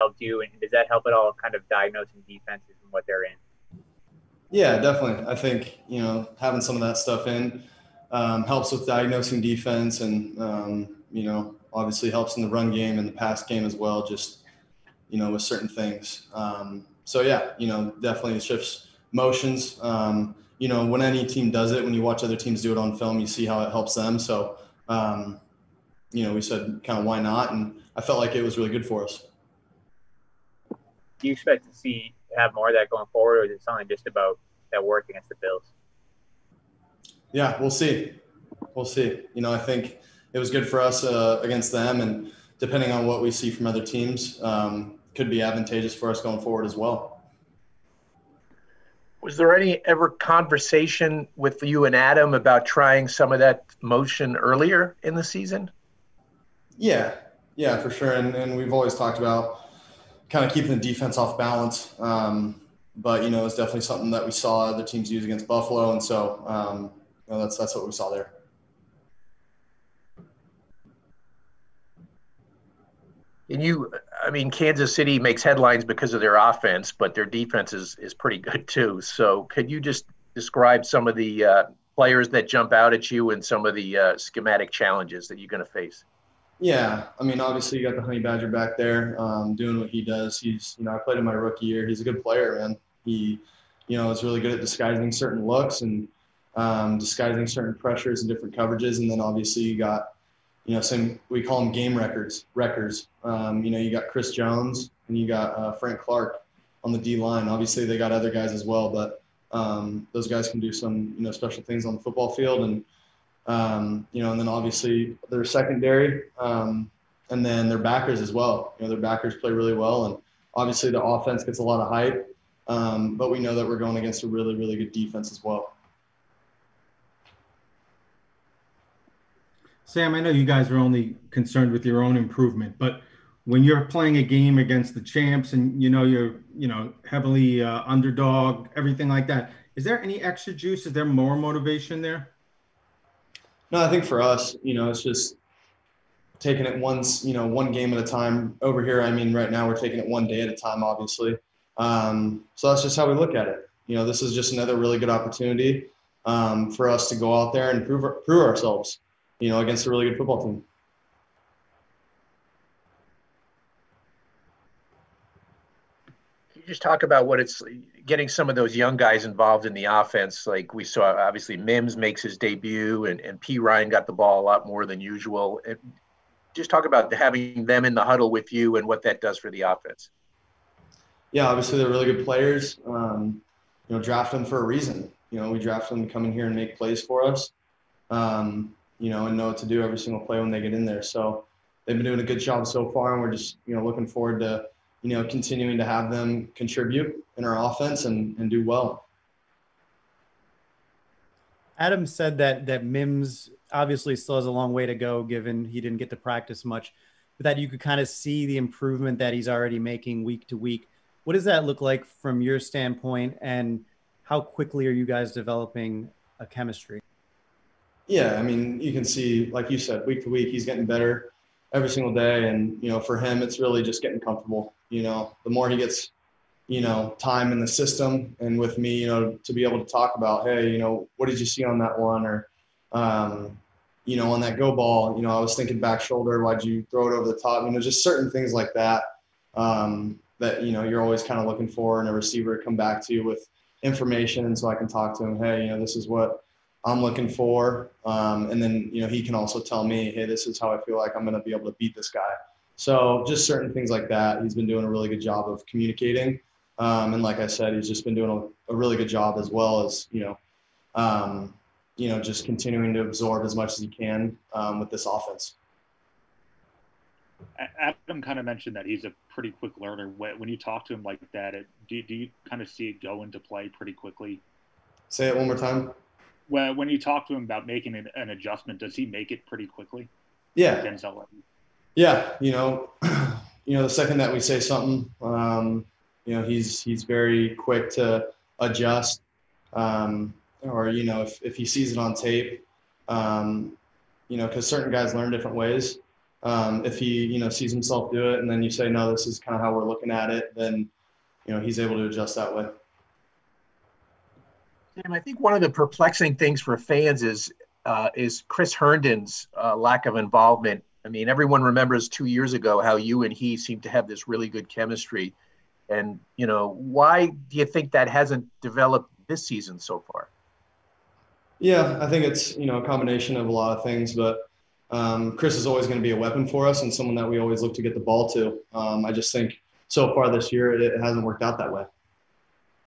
helped you, and does that help at all kind of diagnosing defenses and what they're in? Yeah, definitely. I think, having some of that stuff in helps with diagnosing defense and, obviously helps in the run game and the pass game as well, just, with certain things. So, yeah, definitely it shifts motions. When any team does it, when you watch other teams do it on film, you see how it helps them. So, we said kind of why not? And I felt like it was really good for us. Do you expect to have more of that going forward, or is it something just about that work against the Bills? Yeah, we'll see. We'll see. I think it was good for us against them, and depending on what we see from other teams, could be advantageous for us going forward as well. Was there any ever conversation with you and Adam about trying some of that motion earlier in the season? Yeah, for sure. And we've always talked about kind of keeping the defense off balance. But, it's definitely something that we saw other teams use against Buffalo. And so, that's what we saw there. And Kansas City makes headlines because of their offense, but their defense is pretty good too. So could you just describe some of the players that jump out at you and some of the schematic challenges that you're going to face? Yeah, obviously you got the Honey Badger back there doing what he does. He's, I played in my rookie year. He's a good player, man. He, is really good at disguising certain looks and disguising certain pressures and different coverages. And then obviously you got, we call them game wreckers. You got Chris Jones and you got Frank Clark on the D line. Obviously they got other guys as well, but those guys can do some, special things on the football field. And, and then obviously their secondary, and then their backers as well. Their backers play really well, and obviously the offense gets a lot of hype, but we know that we're going against a really, really good defense as well. Sam, I know you guys are only concerned with your own improvement, but when you're playing a game against the champs and you're heavily underdog, everything like that, is there any extra juice? Is there more motivation there? No, I think for us, it's just taking it one game at a time. Over here, right now we're taking it one day at a time, obviously. So that's just how we look at it. This is just another really good opportunity for us to go out there and prove ourselves, against a really good football team. Can you just talk about what it's getting some of those young guys involved in the offense? Like we saw, obviously Mims makes his debut and P. Ryan got the ball a lot more than usual. Just talk about having them in the huddle with you and what that does for the offense. Yeah, obviously they're really good players. Draft them for a reason. We draft them to come in here and make plays for us, and know what to do every single play when they get in there. So they've been doing a good job so far, and we're just, looking forward to, continuing to have them contribute in our offense and do well. Adam said that Mims obviously still has a long way to go, given he didn't get to practice much, but that you could kind of see the improvement that he's already making week to week. What does that look like from your standpoint, and how quickly are you guys developing a chemistry? Yeah, you can see, like you said, week to week, he's getting better every single day. And, for him, it's really just getting comfortable. The more he gets, time in the system and with me, to be able to talk about, hey, what did you see on that one? Or, on that go ball, I was thinking back shoulder, why'd you throw it over the top? Just certain things like that, that, you're always kind of looking for in a receiver to come back to you with information. And so I can talk to him, hey, this is what I'm looking for. And then, he can also tell me, hey, this is how I feel like I'm going to be able to beat this guy. So just certain things like that. He's been doing a really good job of communicating. And like I said, he's just been doing a really good job as well as, just continuing to absorb as much as he can with this offense. Adam kind of mentioned that he's a pretty quick learner. When you talk to him like that, do you kind of see it go into play pretty quickly? Say it one more time. Well, when you talk to him about making an adjustment, does he make it pretty quickly? Yeah. Yeah. The second that we say something, he's very quick to adjust. Or, if he sees it on tape, because certain guys learn different ways. If he, sees himself do it and then you say, no, this is kind of how we're looking at it, then, he's able to adjust that way. Tim, I think one of the perplexing things for fans is Chris Herndon's lack of involvement. I mean, everyone remembers 2 years ago how you and he seemed to have this really good chemistry. And, why do you think that hasn't developed this season so far? Yeah, I think it's, a combination of a lot of things, but Chris is always going to be a weapon for us and someone that we always look to get the ball to. I just think so far this year, it hasn't worked out that way.